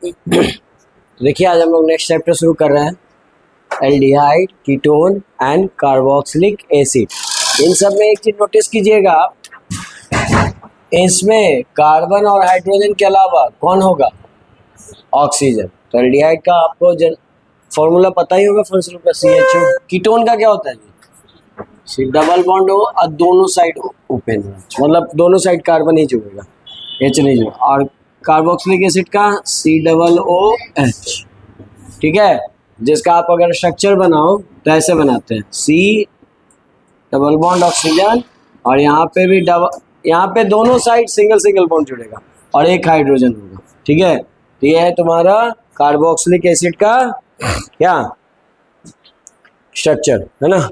देखिए आज हम लोग नेक्स्ट चैप्टर शुरू कर रहे हैं aldehyde, ketone and carboxylic acid. इन सब में एक चीज नोटिस कीजिएगा, इसमें कार्बन और हाइड्रोजन के अलावा कौन होगा? ऑक्सीजन। तो एल्डिहाइड का आपको फॉर्मूला पता ही होगा, फंक्शनल का CHO। कीटोन का क्या होता है? डबल बॉन्ड हो और दोनों साइड ओपन हो, मतलब दोनों साइड कार्बन ही जुड़ेगा, H नहीं जुड़ेगा। और कार्बोक्सिलिक एसिड का COOH, ठीक है, जिसका आप अगर स्ट्रक्चर बनाओ तो ऐसे बनाते हैं, C डबल बॉन्ड ऑक्सीजन और यहाँ पे भी यहाँ पे दोनों साइड सिंगल सिंगल बॉन्ड जुड़ेगा और एक हाइड्रोजन होगा, ठीक है। तो ये है तुम्हारा कार्बोक्सिलिक एसिड का क्या स्ट्रक्चर है ना।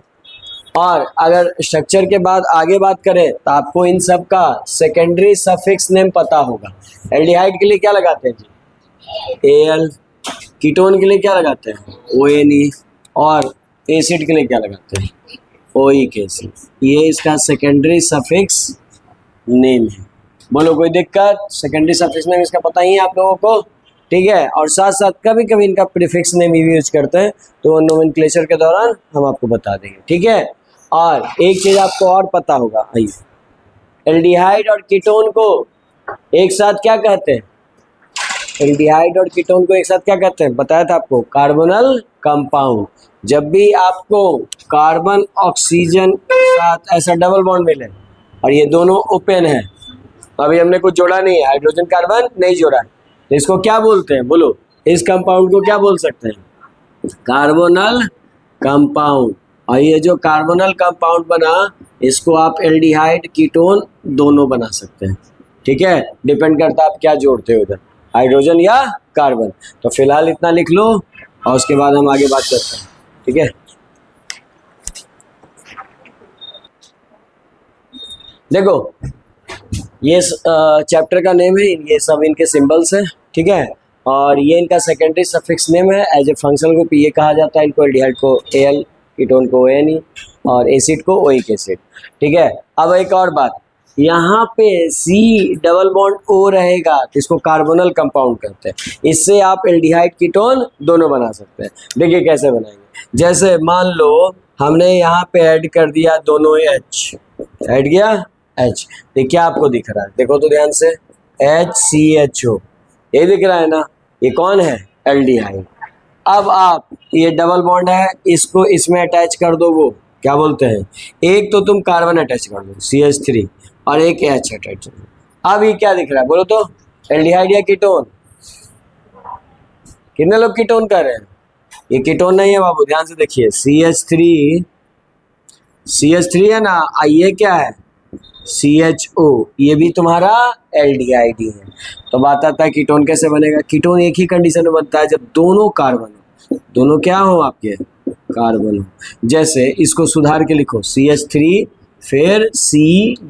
और अगर स्ट्रक्चर के बाद आगे बात करें तो आपको इन सब का सेकेंडरी सफिक्स नेम पता होगा। एल्डिहाइड के लिए क्या लगाते हैं जी? Al। कीटोन के लिए क्या लगाते हैं? ONE। और एसिड के लिए क्या लगाते हैं? OIC acid. ये इसका सेकेंडरी सफिक्स नेम है। बोलो कोई दिक्कत? सेकेंडरी सफिक्स नेम इसका पता ही है आप लोगों को, ठीक है। और साथ साथ कभी कभी इनका प्रीफिक्स नेम भी यूज करते हैं, तो नोमेनक्लेचर के दौरान हम आपको बता देंगे, ठीक है। और एक चीज आपको और पता होगा, आइए, एल्डिहाइड और कीटोन को एक साथ क्या कहते हैं? एल्डिहाइड और कीटोन को एक साथ क्या कहते हैं? बताया था आपको, कार्बोनल कंपाउंड। जब भी आपको कार्बन ऑक्सीजन के साथ ऐसा डबल बॉन्ड मिले और ये दोनों ओपन है, अभी हमने कुछ जोड़ा नहीं है, हाइड्रोजन कार्बन नहीं जोड़ा है, तो इसको क्या बोलते हैं? बोलो, इस कंपाउंड को क्या बोल सकते हैं? कार्बोनल कंपाउंड। और ये जो कार्बोनल कंपाउंड बना, इसको आप एल्डिहाइड कीटोन दोनों बना सकते हैं, ठीक है। डिपेंड करता है आप क्या जोड़ते हो उधर, हाइड्रोजन या कार्बन। तो फिलहाल इतना लिख लो और उसके बाद हम आगे बात करते हैं, ठीक है। देखो, ये चैप्टर का नेम है, ये सब इनके सिंबल्स हैं, ठीक है। और ये इनका सेकेंडरी सफिक्स नेम है। एज ए फंक्शनल ग्रुप ये कहा जाता है इनको, एल्डिहाइड को Al, कीटोन को ONE और एसिड को OIC एसिड, ठीक है। अब एक और बात, यहाँ पे C डबल बॉन्ड O रहेगा तो इसको कार्बोनल कंपाउंड कहते हैं। इससे आप एल्डिहाइड कीटोन दोनों बना सकते हैं। देखिए कैसे बनाएंगे, जैसे मान लो हमने यहाँ पे ऐड कर दिया दोनों H, ऐड किया H, ये क्या आपको दिख रहा है? देखो तो ध्यान से, HCHO, ये दिख रहा है ना, ये कौन है? एल्डिहाइड। अब आप ये डबल बॉन्ड है, इसको इसमें अटैच कर दो, वो क्या बोलते हैं? एक तो तुम कार्बन अटैच कर दो CH3 और एक H अटैच कर दो। अब ये क्या दिख रहा है बोलो तो? एल्डिहाइड या कीटोन? कितने लोग कीटोन कर रहे हैं? ये कीटोन नहीं है बाबू, ध्यान से देखिए, CH3 है ना, ये क्या है? CHO, ये भी तुम्हारा एल्डिहाइड ही है। तो बात आता है कीटोन कैसे बनेगा। कीटोन एक ही कंडीशन में बनता है, जब दोनों कार्बन हो, दोनों क्या हो आपके? कार्बन हो। जैसे इसको सुधार के लिखो, CH3 फिर C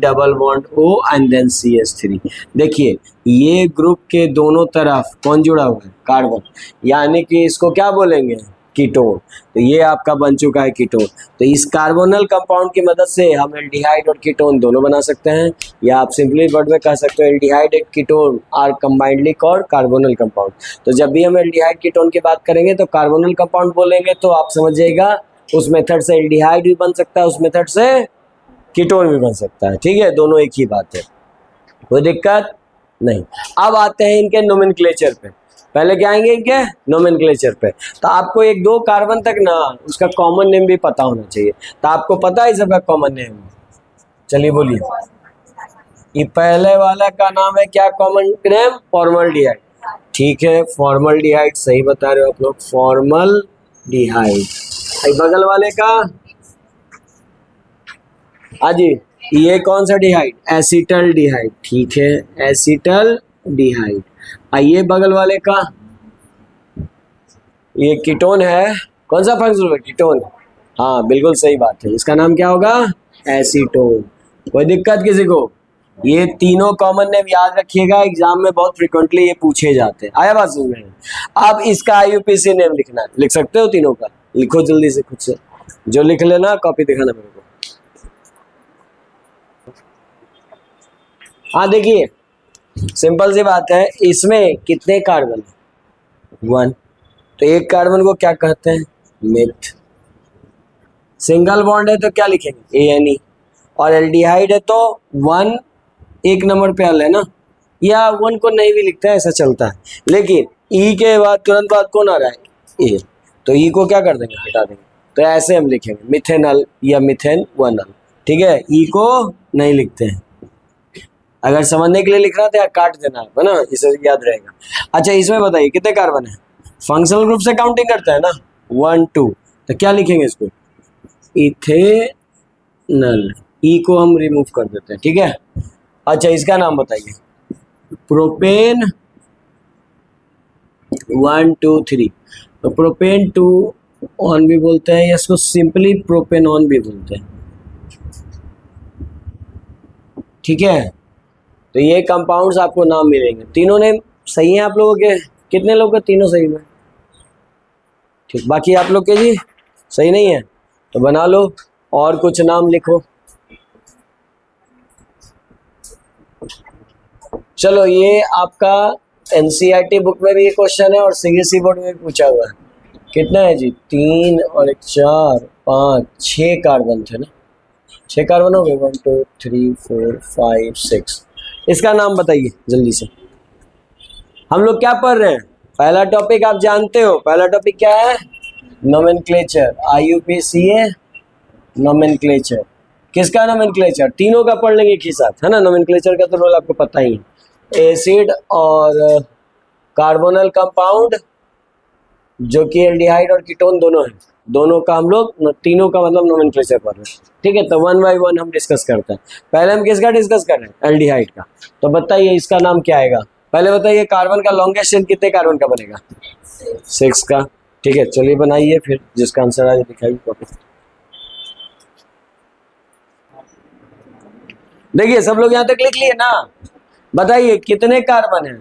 double bond O and then CH3। देखिए ये ग्रुप के दोनों तरफ कौन जुड़ा हुआ है? कार्बन, यानी कि इसको क्या बोलेंगे? कीटोन। तो ये आपका बन चुका है कीटोन। तो इस कार्बोनल कंपाउंड की मदद से हम एल्डिहाइड और कीटोन दोनों बना सकते हैं, या आप सिंपली वर्ड में कह सकते हो aldehyde and ketone are combinedly called carbonyl compound. तो जब भी हम एल्डिहाइड कीटोन की बात करेंगे तो कार्बोनल कंपाउंड बोलेंगे, तो आप समझिएगा उस मेथड से एल्डिहाइड भी बन सकता है, उस मेथड से कीटोन भी बन सकता है, ठीक है। दोनों एक ही बात है, कोई दिक्कत नहीं। अब आते हैं इनके नोमेनक्लेचर पे। पहले क्या आएंगे? इनके नोमेनक्लेचर पे। तो आपको एक दो कार्बन तक ना उसका कॉमन नेम भी पता होना चाहिए। तो आपको पता है सबका कॉमन नेम? चलिए बोलिए। ये पहले वाला का नाम है क्या कॉमन नेम? फॉर्मल्डिहाइड, ठीक है। फॉर्मल्डिहाइड सही बता रहे हो आप लोग, फॉर्मल्डिहाइड। बगल वाले का जी, ये कौन सा डिहाइड? एसिटल्डिहाइड, ठीक है, एसिटल्डिहाइड। आइए बगल वाले का, ये कीटोन है, कौन सा फंक्शनल? कीटोन, हाँ बिल्कुल सही बात है, इसका नाम क्या होगा? एसीटोन। कोई दिक्कत किसी को? ये तीनों कॉमन नेम याद रखिएगा, एग्जाम में बहुत फ्रिक्वेंटली ये पूछे जाते हैं। आया बात समझ में? अब इसका IUPAC नेम लिखना है, लिख सकते हो तीनों का? लिखो जल्दी से खुद से, जो लिख लेना कॉपी दिखाना मेरे को। हाँ देखिए, सिंपल सी बात है, इसमें कितने कार्बन है? 1। तो एक कार्बन को क्या कहते हैं? मिथ। सिंगल बॉन्ड है तो क्या लिखेंगे? ANE। और एल्डिहाइड है तो 1 एक नंबर पे अल है ना, या 1 को नहीं भी लिखता है, ऐसा चलता है। लेकिन E के बाद तुरंत बाद कौन आ रहा है? A। तो E को क्या कर देंगे? हटा देंगे। तो ऐसे हम लिखेंगे मिथेनल या मिथेन 1 ठीक है। E को नहीं लिखते हैं। अगर समझने के लिए लिख रहा था, काट देना है ना, इसे याद रहेगा। अच्छा, इसमें बताइए कितने कार्बन है? फंक्शनल ग्रुप से काउंटिंग करता है ना, 1 2। तो क्या लिखेंगे इसको? इथेनल। ई को हम रिमूव कर देते हैं, ठीक है। अच्छा, इसका नाम बताइए। प्रोपेन 1 2 3। तो प्रोपेन 2 ऑन भी बोलते हैं, या इसको सिंपली प्रोपेनॉन भी बोलते हैं, ठीक है। तो ये कंपाउंड्स आपको नाम मिलेंगे। तीनों नेम सही हैं आप लोगों के? कितने लोग के तीनों सही में? ठीक। बाकी आप लोग के जी सही नहीं है तो बना लो, और कुछ नाम लिखो। चलो, ये आपका एनसीईआरटी बुक में भी ये क्वेश्चन है और सीबीएसई बोर्ड में भी पूछा हुआ है। कितना है जी? 3 और 1 4 5 6 कार्बन थे ना, 6 कार्बन हो गए। 1 2 3 4 5 6। इसका नाम बताइए जल्दी से। हम लोग क्या पढ़ रहे हैं? पहला टॉपिक आप जानते हो। पहला टॉपिक क्या है? नोमेनक्लेचर। IUPAC nomenclature. किसका नोमेनक्लेचर? तीनों का पढ़ लेंगे एक ही साथ, है ना। नोमेनक्लेचर का तो रोल आपको पता ही है। एसिड और कार्बोनल कंपाउंड, जो कि एल्डिहाइड और कीटोन दोनों है, दोनों का हम लोग तीनों का मतलब नोमेनक्लेचर पढ़ रहे हैं, ठीक है। तो 1 बाय 1 हम डिस्कस करते हैं। पहले हम किसका डिस्कस कर रहे हैं? एल्डिहाइड का। तो बताइए इसका नाम क्या आएगा? पहले बताइए कार्बन का लॉन्गेस्ट चेन कितने कार्बन का बनेगा? 6 का, ठीक है। चलिए बनाइए फिर, जिसका आंसर आए दिखाइए। देखिए सब लोग यहाँ तक लिख लिए ना। बताइए कितने कार्बन है?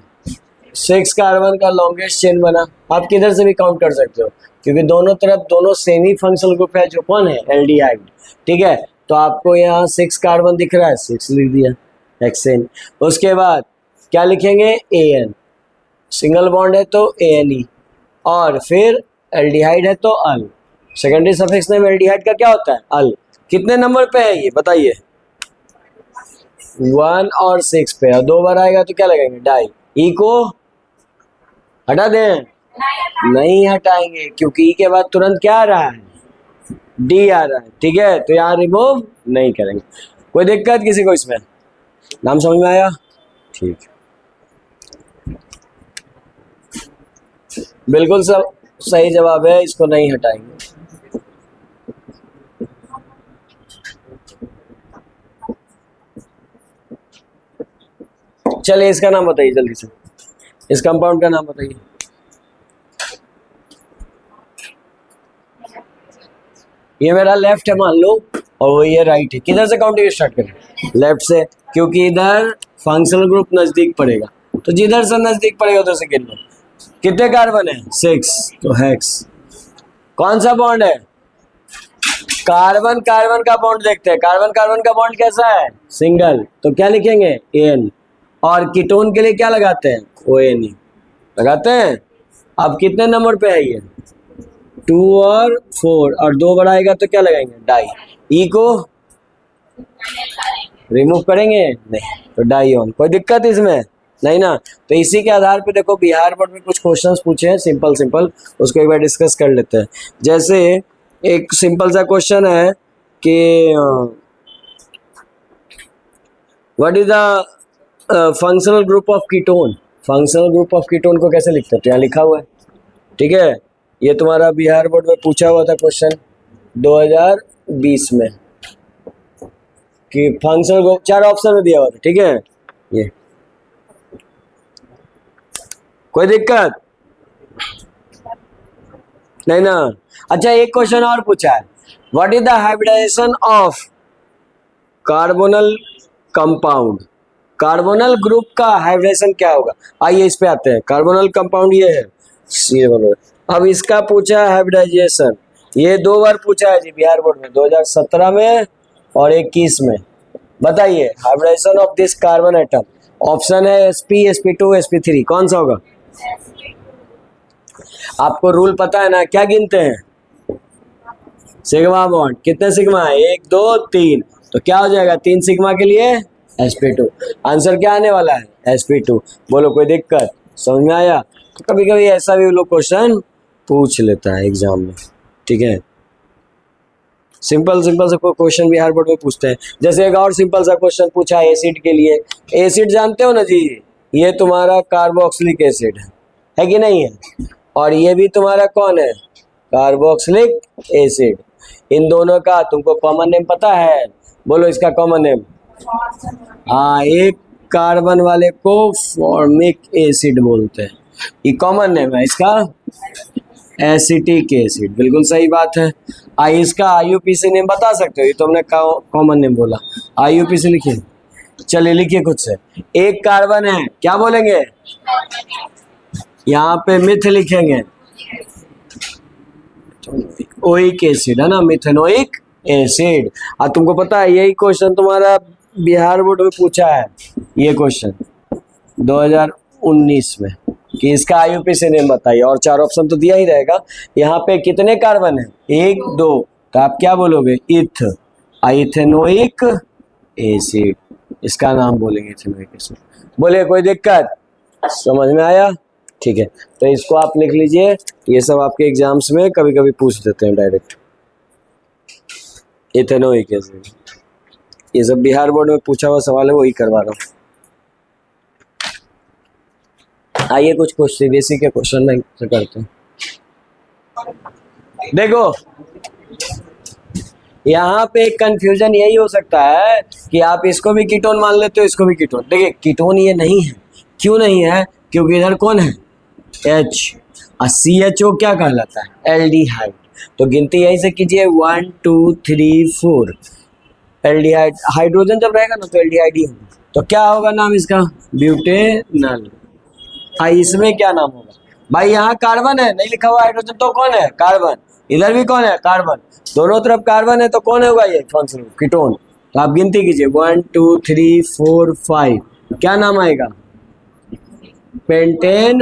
6 कार्बन का लॉन्गेस्ट चेन बना। आप किधर से भी काउंट कर सकते हो, क्योंकि दोनों तरफ दोनों सेमी फंक्शनल ग्रुप है, जो कौन है? एल्डिहाइड, ठीक है। तो आपको यहाँ 6 कार्बन दिख रहा है, 6 लिख दिया, हेक्सेन। उसके बाद क्या लिखेंगे? AN। सिंगल बॉन्ड है तो ANE, और फिर एल्डिहाइड है तो अल। सेकेंडरी सफिक्स नेम एल्डिहाइड का क्या होता है? अल। कितने नंबर पे है ये बताइए? 1 और 6 पे, और 2 बार आएगा तो क्या लगाएंगे? डाई। ई को हटा दें? नहीं हटाएंगे, क्योंकि ई के बाद तुरंत क्या आ रहा है? डी आ रहा है, ठीक है। तो यहाँ रिमूव नहीं करेंगे। कोई दिक्कत किसी को इसमें? नाम समझ में आया? ठीक, बिल्कुल सब सही जवाब है, इसको नहीं हटाएंगे। चलिए इसका नाम बताइए जल्दी से। इस कंपाउंड का नाम बताइए। ये मेरा लेफ्ट है मान लो, और वो ये राइट है। किधर से काउंटिंग स्टार्ट करें? लेफ्ट से, क्योंकि इधर फंक्शनल ग्रुप नजदीक पड़ेगा, तो जिधर से नजदीक पड़ेगा उधर से गिन लो। कितने कार्बन है? 6, तो हेक्स। कौन सा बॉन्ड है? कार्बन कार्बन का बॉन्ड देखते हैं। कार्बन कार्बन का बॉन्ड कैसा है? सिंगल। तो क्या लिखेंगे? AN। और कीटोन के लिए क्या लगाते हैं? ONE लगाते हैं। अब कितने नंबर पे है ये? 2 और 4, और 2 बढ़ाएगा तो क्या लगाएंगे? डाई। ई को रिमूव करेंगे? नहीं, तो डाई ऑन। कोई दिक्कत इसमें नहीं ना। तो इसी के आधार पे देखो, बिहार बोर्ड में कुछ क्वेश्चंस पूछे हैं सिंपल सिंपल, उसको एक बार डिस्कस कर लेते हैं। जैसे एक सिंपल सा क्वेश्चन है कि what is the functional group of ketone. Functional group of ketone को कैसे लिखते हैं? तो यहाँ लिखा हुआ है, ठीक है। ये तुम्हारा बिहार बोर्ड में पूछा हुआ था क्वेश्चन 2020 में, कि फंक्शनल ग्रुप 4 ऑप्शन में दिया हुआ था, ठीक है। ये कोई दिक्कत नहीं ना। अच्छा, एक क्वेश्चन और पूछा है, what is the hybridisation of carbonyl compound. Carbonyl group का हाइब्रिडाइजेशन क्या होगा? आइए इस पे आते हैं। कार्बोनल कंपाउंड ये है C। अब इसका पूछा है हाइब्रिडाइजेशन, ये 2 बार पूछा है जी बिहार बोर्ड में, 2017 में और 21 में। बताइए hybridisation of this carbon atom. Option है sp sp2 sp3, कौन सा होगा? आपको रूल पता है ना, क्या गिनते हैं? Sigma bond. कितने सिग्मा है? 1 2 3। तो क्या हो जाएगा 3 सिग्मा के लिए? sp2। आंसर क्या आने वाला है? sp2। बोलो कोई दिक्कत? समझ में आया? तो कभी कभी ऐसा भी लोग क्वेश्चन पूछ लेता है एग्जाम में, ठीक है। सिंपल सिंपल सा क्वेश्चन बिहार बोर्ड में पूछते हैं। जैसे एक और सिंपल सा क्वेश्चन पूछा है एसिड के लिए। एसिड जानते हो ना जी, ये तुम्हारा कार्बोक्सिलिक एसिड है कि नहीं है? और ये भी तुम्हारा कौन है? Carboxylic acid. इन दोनों का तुमको कॉमन नेम पता है? बोलो इसका कॉमन नेम। हाँ, एक कार्बन वाले को फॉर्मिक एसिड बोलते हैं, ये कॉमन नेम है इसका, एसिटिक एसिड। बिल्कुल सही बात है। इसका आईयूपीसी नेम बता सकते हो? ये तो हमने कॉमन नेम बोला, आईयूपीसी लिखिए। चलिए लिखिए खुद से। एक कार्बन है, क्या बोलेंगे? यहाँ पे मिथ लिखेंगे, ओइक एसिड है ना, मिथेनोइक एसिड। और तुमको पता है यही क्वेश्चन तुम्हारा बिहार बोर्ड में पूछा है, ये क्वेश्चन 2019 में, कि इसका आईयूपीसी नेम बताइए। और 4 ऑप्शन तो दिया ही रहेगा। यहाँ पे कितने कार्बन है? 1 2। तो आप क्या बोलोगे? इथेनोइक एसिड, इसका नाम बोलेंगे इथेनोइक एसिड। बोले कोई दिक्कत? समझ में आया? ठीक है, तो इसको आप लिख लीजिए। ये सब आपके एग्जाम्स में कभी कभी पूछ देते हैं डायरेक्ट, इथेनोइक एसिड। ये सब बिहार बोर्ड में पूछा हुआ सवाल है, वही करवा रहा हूँ। आइए कुछ सीबीएसई के क्वेश्चन में करते हैं। देखो यहाँ पे कंफ्यूजन यही हो सकता है कि आप इसको भी कीटोन मान लेते हो, इसको भी कीटोन। देखिए कीटोन ये नहीं है। क्यों नहीं है? क्योंकि इधर कौन है? H। और CHO क्या कहलाता है? एल्डिहाइड। तो गिनती यहीं से कीजिए, 1 2 3 4। एल्डिहाइड, हाइड्रोजन जब रहेगा ना तो एल्डिहाइड ही होगा। तो क्या होगा नाम इसका? ब्यूटेनल। इसमें क्या नाम होगा? भाई यहाँ कार्बन है, नहीं लिखा हुआ हाइड्रोजन, तो कौन है? कार्बन। इधर भी कौन है? कार्बन। दोनों तरफ कार्बन है, तो कौन होगा ये? Functional ketone. तो आप गिनती कीजिए, 1 2 3 4 5। क्या नाम आएगा? पेंटेन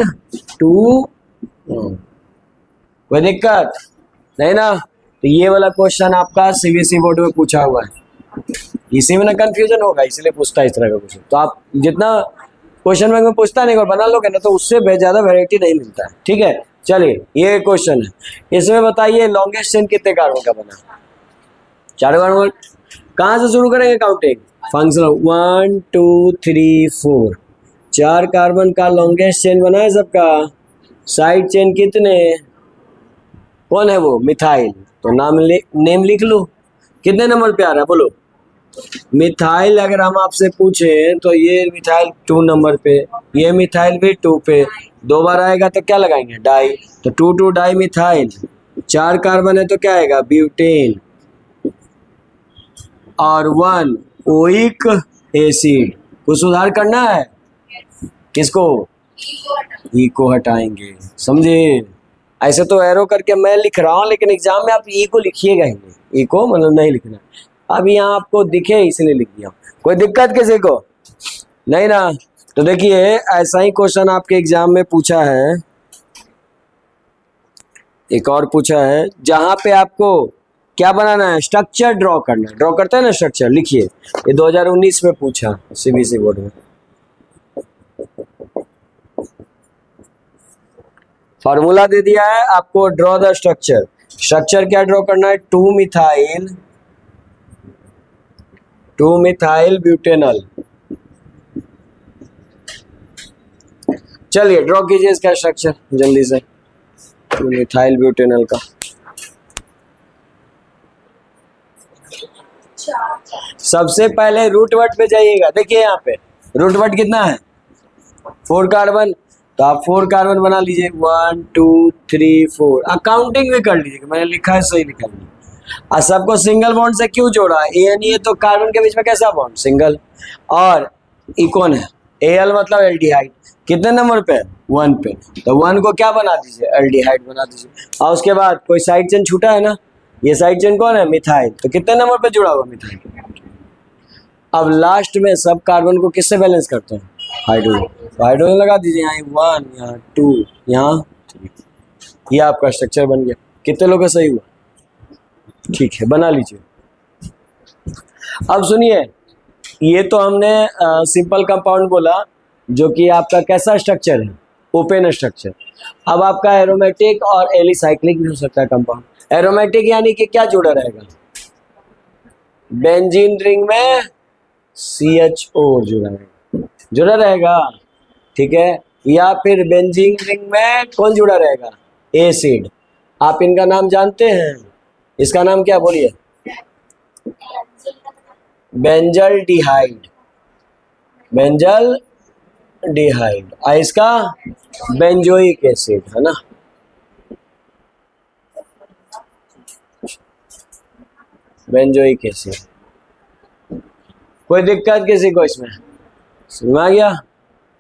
2। कोई दिक्कत नहीं ना? तो ये वाला क्वेश्चन आपका सीबीएसई बोर्ड में पूछा हुआ है, इसी में ना कंफ्यूजन होगा, इसलिए पूछता है इस तरह का क्वेश्चन। तो आप जितना क्वेश्चन बैंक में पूछता नहीं और बना लोगे ना, तो उससे ज्यादा वैरायटी नहीं मिलता है, ठीक है। चलिए ये क्वेश्चन है, इसमें बताइए लॉन्गेस्ट चेन कितने कार्बन का बना? 4 कार्बन। कहाँ से शुरू करेंगे काउंटिंग? फंक्शनल 1 2 3 4। 4 कार्बन का लॉन्गेस्ट चेन बना है सबका। साइड चेन कितने? कौन है वो? मिथाइल। तो नेम लिख लो। कितने नंबर पे आ रहा है बोलो? मिथाइल अगर हम आपसे पूछें तो ये मिथाइल 2 नंबर पे, ये मिथाइल भी 2 पे। 2 बार आएगा तो क्या लगाएंगे? डाई। तो 2 2 डाई मिथाइल। 4 कार्बन है तो क्या आएगा? ब्यूटेन। और 1 ओइक एसिड। कुछ सुधार करना है? किसको? ई को हटाएंगे, समझे? ऐसे तो एरो करके मैं लिख रहा हूँ, लेकिन एग्जाम में आप ई को लिखिएगा ही नहीं। ई को मतलब नहीं लिखना। अब यहाँ आपको दिखे इसलिए लिख दिया। कोई दिक्कत किसी को? नहीं ना? तो देखिए ऐसा ही क्वेश्चन आपके एग्जाम में पूछा है, एक और पूछा है, जहां पे आपको क्या बनाना है? स्ट्रक्चर ड्रॉ करना है। ड्रॉ करते हैं ना स्ट्रक्चर, लिखिए। ये 2019 में पूछा सीबीएसई बोर्ड में। फॉर्मूला दे दिया है आपको, ड्रॉ द स्ट्रक्चर। स्ट्रक्चर क्या ड्रॉ करना है? 2 मिथाइल ब्यूटेनल। चलिए ड्रॉ कीजिए इसका स्ट्रक्चर जल्दी से, 2 मिथाइल ब्यूटेनल का। सबसे पहले रूट वर्ड पे जाइएगा। देखिए यहाँ पे रूट वर्ड कितना है? 4 कार्बन। तो आप 4 कार्बन बना लीजिए, 1 2 3 4। अकाउंटिंग भी कर लीजिए, मैंने लिखा है सही लिखा है। और सबको सिंगल बॉन्ड से क्यों जोड़ा? ए तो कार्बन के बीच में कैसा बॉन्ड? सिंगल। और ई कौन है? एल मतलब एल्डिहाइड। कितने नंबर पे? 1 पे। तो 1 को क्या बना दीजिए? एल्डिहाइड बना दीजिए। और उसके बाद कोई साइड चेन छूटा है ना, ये साइड चेन कौन है? मिथाइल। तो कितने नंबर पे जुड़ा हुआ मिथाइल? अब लास्ट में सब कार्बन को किससे बैलेंस करते हैं? हाइड्रोजन। तो हाइड्रोजन लगा दीजिए, यहाँ 1, यहाँ 2, यहाँ 3। ये आपका स्ट्रक्चर बन गया। कितने लोगों का सही हुआ? ठीक है, बना लीजिए। अब सुनिए, ये तो हमने सिंपल कंपाउंड बोला जो कि आपका कैसा स्ट्रक्चर है? Open structure. अब आपका एरोमेटिक और एलिसाइक्लिक भी हो सकता है कंपाउंड। एरोमेटिक यानी कि क्या जुड़ा रहेगा? बेंजीन रिंग में CHO जुड़ा रहेगा, ठीक है। या फिर बेंजीन रिंग में कौन जुड़ा रहेगा? एसिड। आप इनका नाम जानते हैं? इसका नाम क्या बोलिए? बेंजल डिहाइड। बेंजल डिहाइड। इसका बेंजोइक एसिड है ना। Benzoic acid. कोई दिक्कत किसी को इसमें? समझ आ गया?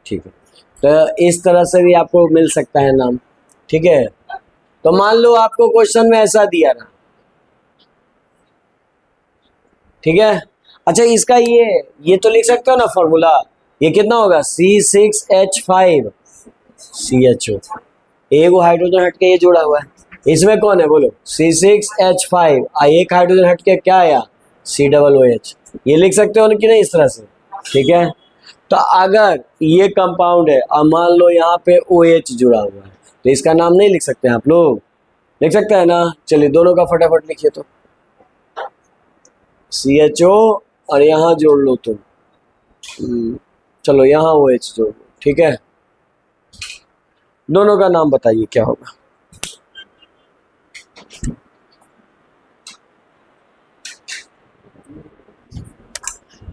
ठीक है, तो इस तरह से भी आपको मिल सकता है नाम, ठीक है। तो मान लो आपको क्वेश्चन में ऐसा दिया ना, ठीक है। अच्छा, इसका ये तो लिख सकते हो ना फॉर्मूला। ये कितना होगा? C6H5 CHO। एक हाइड्रोजन हटके ये जुड़ा हुआ है, इसमें कौन है बोलो? C6H5। एक हाइड्रोजन हटके क्या आया? COOH। ये लिख सकते हो कि नहीं इस तरह से, ठीक है। तो अगर ये कंपाउंड है और मान लो यहाँ पे OH जुड़ा हुआ है, तो इसका नाम नहीं लिख सकते हैं आप लोग? लिख सकते हैं ना। चलिए दोनों का फटाफट लिखिए तो। CHO और यहाँ जोड़ लो तुम। चलो यहाँ OH जोड़ लो, ठीक है। दोनों का नाम बताइए क्या होगा?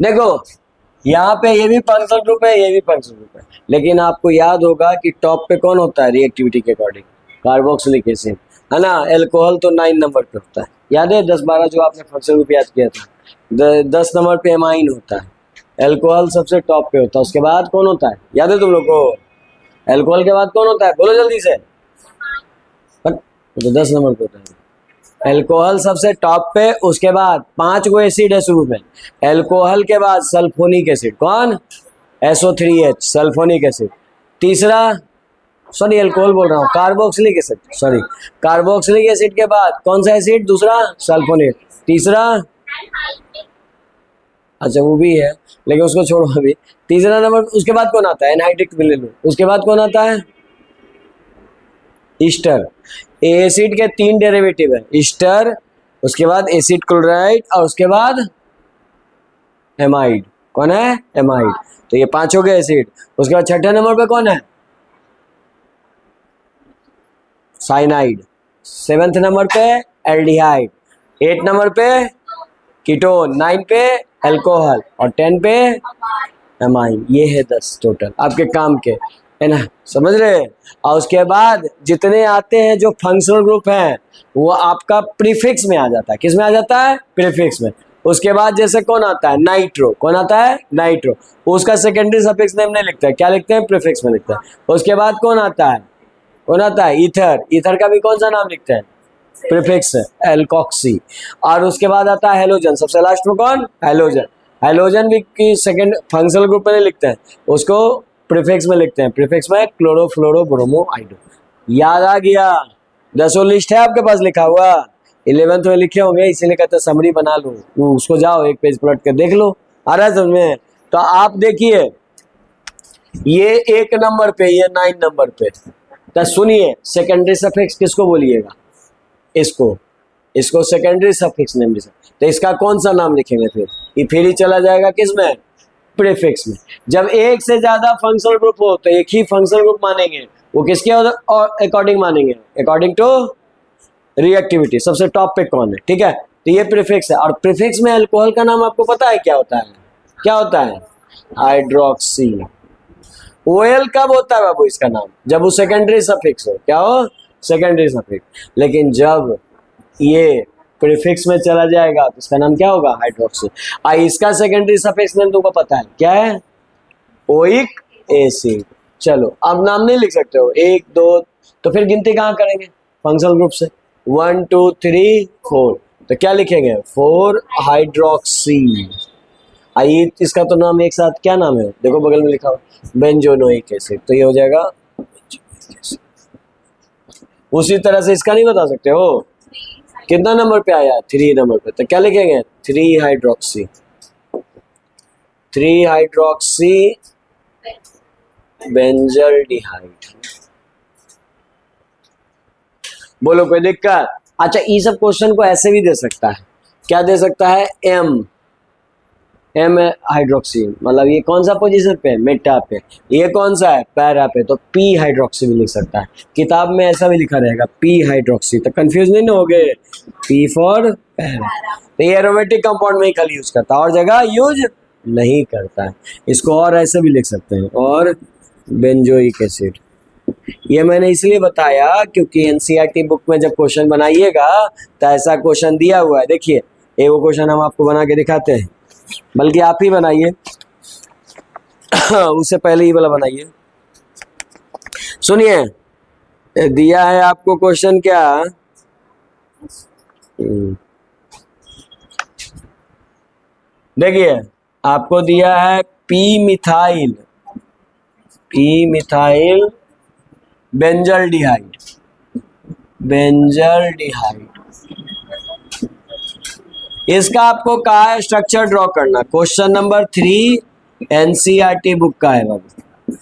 देखो, यहाँ पे ये भी फंक्शनल ग्रुप है, ये भी फंक्शनल ग्रुप है, लेकिन आपको याद होगा कि टॉप पे कौन होता है रिएक्टिविटी के अकॉर्डिंग? कार्बोक्सिलिक एसिड, है ना। अल्कोहल तो 9 नंबर पे होता है, याद है? 10-12 जो आपने फंक्शनल ग्रुप याद किया था। 10 नंबर पे एमाइन होता है, अल्कोहल सबसे टॉप पे होता है। उसके बाद कौन होता है, याद है तुम लोग को? अल्कोहल के बाद कौन होता है? बोलो जल्दी से। तो 10 नंबर पे होता है अल्कोहल सबसे टॉप पे। उसके बाद 5 गो एसिड है शुरू में। अल्कोहल के बाद सल्फोनिक एसिड, कौन? SO3H sulphonic acid. तीसरा, सॉरी अल्कोहल बोल रहा हूँ, carboxylic acid, sorry carboxylic acid के बाद कौन सा एसिड? दूसरा सल्फोनिक। तीसरा, अच्छा वो भी है लेकिन उसको छोड़ो अभी। तीसरा नंबर, उसके बाद कौन आता है? एनहाइड्रिक ले लो। उसके बाद कौन आता है? ईस्टर। एसिड के 3 डेरिवेटिव है, ईस्टर, उसके बाद एसिड क्लोराइड और उसके बाद एमाइड। कौन है? एमाइड। तो ये 5 हो गए एसिड। उसके बाद छठे नंबर पे कौन है? साइनाइड। 7th नंबर पे एल्डिहाइड। 8 नंबर पे कीटोन। 9 पे अल्कोहल और 10 पे एमाइन। ये है 10 टोटल आपके काम के, है ना। समझ रहे? और उसके बाद जितने आते हैं जो फंक्शनल ग्रुप हैं वो आपका प्रीफिक्स में आ जाता है। किस में आ जाता है? प्रीफिक्स में। उसके बाद जैसे कौन आता है? नाइट्रो। कौन आता है? नाइट्रो। उसका सेकेंडरी सफिक्स नेम नहीं लिखता है, क्या लिखते हैं? प्रीफिक्स में लिखते हैं। उसके बाद कौन आता है? कौन आता है? ईथर। ईथर का भी कौन सा नाम लिखते हैं? Prefix alkoxy. और उसके बाद आता है हेलोजन। सबसे लास्ट में कौन? हेलोजन। हेलोजन भी की सेकंड फंक्शनल ग्रुप में लिखते हैं, उसको प्रीफिक्स में लिखते हैं। प्रीफिक्स में क्लोरो फ्लोरो ब्रोमो आइडो। याद आ गया? 10 लिस्ट है आपके पास लिखा हुआ, 11th में लिखे होंगे, इसीलिए कहते समरी बना लो। वो उसको जाओ एक पेज पलट कर देख लो, आ रहा है समझ में? तो आप देखिए ये 1 नंबर पे, ये 9 नंबर पे। तो सुनिए, सेकेंडरी सफिक्स किसको बोलिएगा? इसको सेकेंडरी सफिक्स नेम। तो इसका कौन सा नाम लिखेंगे? फिर ये फिर ही चला जाएगा किसमें? प्रीफिक्स में। जब एक से ज्यादा फंक्शनल ग्रुप हो तो एक ही फंक्शनल ग्रुप मानेंगे, वो किसके अकॉर्डिंग मानेंगे? According to reactivity. सबसे टॉप पे कौन है, ठीक है। तो ये प्रीफिक्स है। और प्रीफिक्स में अल्कोहल का नाम आपको पता है क्या होता है? क्या होता है? हाइड्रोक्सी। OL कब होता है बाबू इसका नाम? जब वो सेकेंडरी सफिक्स हो। क्या हो? Secondary suffix. लेकिन जब ये प्रीफिक्स में चला जाएगा तो इसका नाम क्या होगा? हाइड्रोक्सी। इसका सेकेंडरी सफिक्स नेम तुमको पता है क्या है? Oic acid. चलो अब नाम नहीं लिख सकते हो 1 2, तो फिर गिनती कहाँ करेंगे? फंक्शनल ग्रुप से 1 2 3 4। तो क्या लिखेंगे? 4 हाइड्रोक्सी। आइए इसका तो नाम एक साथ क्या नाम है? देखो बगल में लिखा हुआ बेंजोनोइक एसिड। तो ये हो जाएगा उसी तरह से इसका नहीं बता सकते हो? कितना नंबर पे आया? 3 नंबर पे। तो क्या लिखेंगे? 3 हाइड्रोक्सी, 3 हाइड्रोक्सी बेंजल्डिहाइड। बोलो कोई दिक्कत? अच्छा, ये सब क्वेश्चन को ऐसे भी दे सकता है। क्या दे सकता है? एम हाइड्रोक्सी, मतलब ये कौन सा पोजीशन पे है? मेटा पे। ये कौन सा है? पैरा पे। तो पी हाइड्रोक्सी भी लिख सकता है। किताब में ऐसा भी लिखा रहेगा पी हाइड्रोक्सी, तो कंफ्यूज नहीं हो गए। P for para. तो ये एरोमेटिक कंपाउंड में ही खाली यूज करता है, और जगह यूज नहीं करता है। इसको और ऐसे भी लिख सकते हैं, और बेंजोइक एसिड। ये मैंने इसलिए बताया क्योंकि एनसीईआरटी बुक में जब क्वेश्चन बनाइएगा तो ऐसा क्वेश्चन दिया हुआ है। देखिए, ये वो क्वेश्चन हम आपको बना के दिखाते हैं, बल्कि आप ही बनाइए। उससे पहले ही वाला बनाइए। सुनिए, दिया है आपको क्वेश्चन क्या? देखिए, आपको दिया है पी मिथाइल बेंजल्डिहाइड, इसका आपको कहा है स्ट्रक्चर ड्रॉ करना। क्वेश्चन नंबर 3 एनसीईआरटी बुक का है बाबू।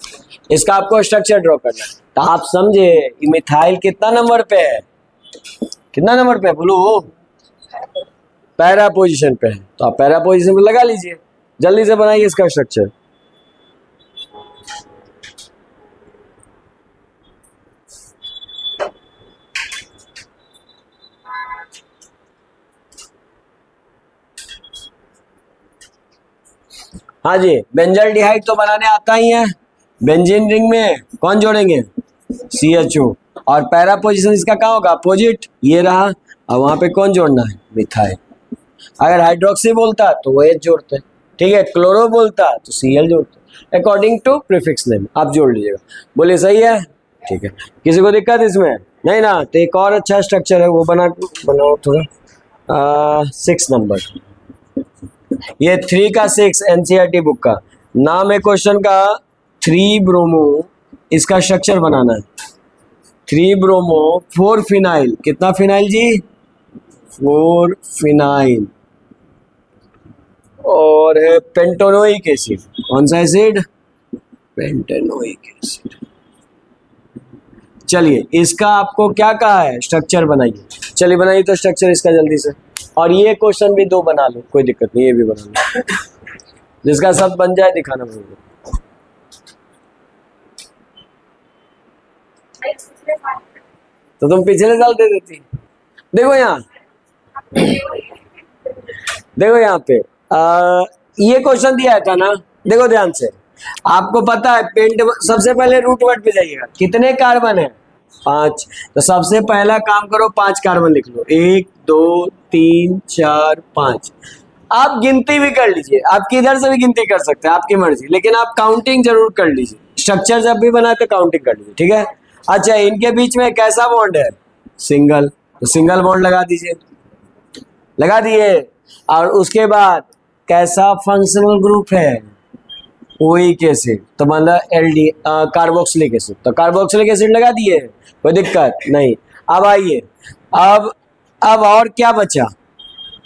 इसका आपको स्ट्रक्चर ड्रॉ करना है। तो आप समझे मिथाइल कितना नंबर पे है? कितना नंबर पे है बोलो? पैरा पोजीशन पे है। तो आप पैरा पोजीशन पे लगा लीजिए, जल्दी से बनाइए इसका स्ट्रक्चर। हाँ जी, बेंजल्डिहाइड तो बनाने आता ही है। बेंजीन रिंग में कौन जोड़ेंगे? CHO। और पैरा पोजीशन इसका कहाँ होगा? अपोजिट, ये रहा। और वहां पे कौन जोड़ना है? मिथाइल। अगर हाइड्रोक्सी बोलता तो वो H जोड़ते, ठीक है। क्लोरो बोलता तो Cl जोड़ते, अकॉर्डिंग टू प्रीफिक्स नेम आप जोड़ लीजिएगा। बोलिए सही है? ठीक है। किसी को दिक्कत इसमें? नहीं ना? तो एक और अच्छा स्ट्रक्चर है, वो बनाओ थोड़ा। 6 नंबर, ये 3 का 6 एनसीईआरटी बुक का नाम है क्वेश्चन का 3 ब्रोमो। इसका स्ट्रक्चर बनाना है। 3 ब्रोमो 4 फिनाइल। कितना फिनाइल जी? 4 फिनाइल। और है पेंटेनोइक एसिड। कौन सा एसिड? Pentanoic acid. चलिए, इसका आपको क्या कहा है? स्ट्रक्चर बनाइए। चलिए बनाइए तो स्ट्रक्चर इसका जल्दी से। और ये क्वेश्चन भी 2 बना लो, कोई दिक्कत नहीं, ये भी बना लो। जिसका सब बन जाए दिखाना मुझे। तो तुम पिछले साल दे देती। देखो यहाँ, देखो यहाँ पे ये क्वेश्चन दिया था ना, देखो ध्यान से। आपको पता है पेंट, सबसे पहले रूट वर्ड पे जाइएगा। कितने कार्बन है? 5। तो सबसे पहला काम करो, 5 कार्बन लिख लो। 1 2 3 4 5। आप गिनती भी कर लीजिए, आप किधर से भी गिनती कर सकते हैं, आपकी मर्जी, लेकिन आप काउंटिंग जरूर कर लीजिए। स्ट्रक्चर जब भी बनाए तो काउंटिंग कर लीजिए, ठीक है। अच्छा, इनके बीच में कैसा बॉन्ड है? सिंगल। तो सिंगल बॉन्ड लगा दीजिए, लगा दिए। और उसके बाद कैसा फंक्शनल ग्रुप है? Oic acid. तो मतलब एल्डी कार्बोक्सिलिक एसिड। तो कार्बोक्सिलिक एसिड लगा दिए, कोई दिक्कत नहीं। अब आइए, अब और क्या बचा?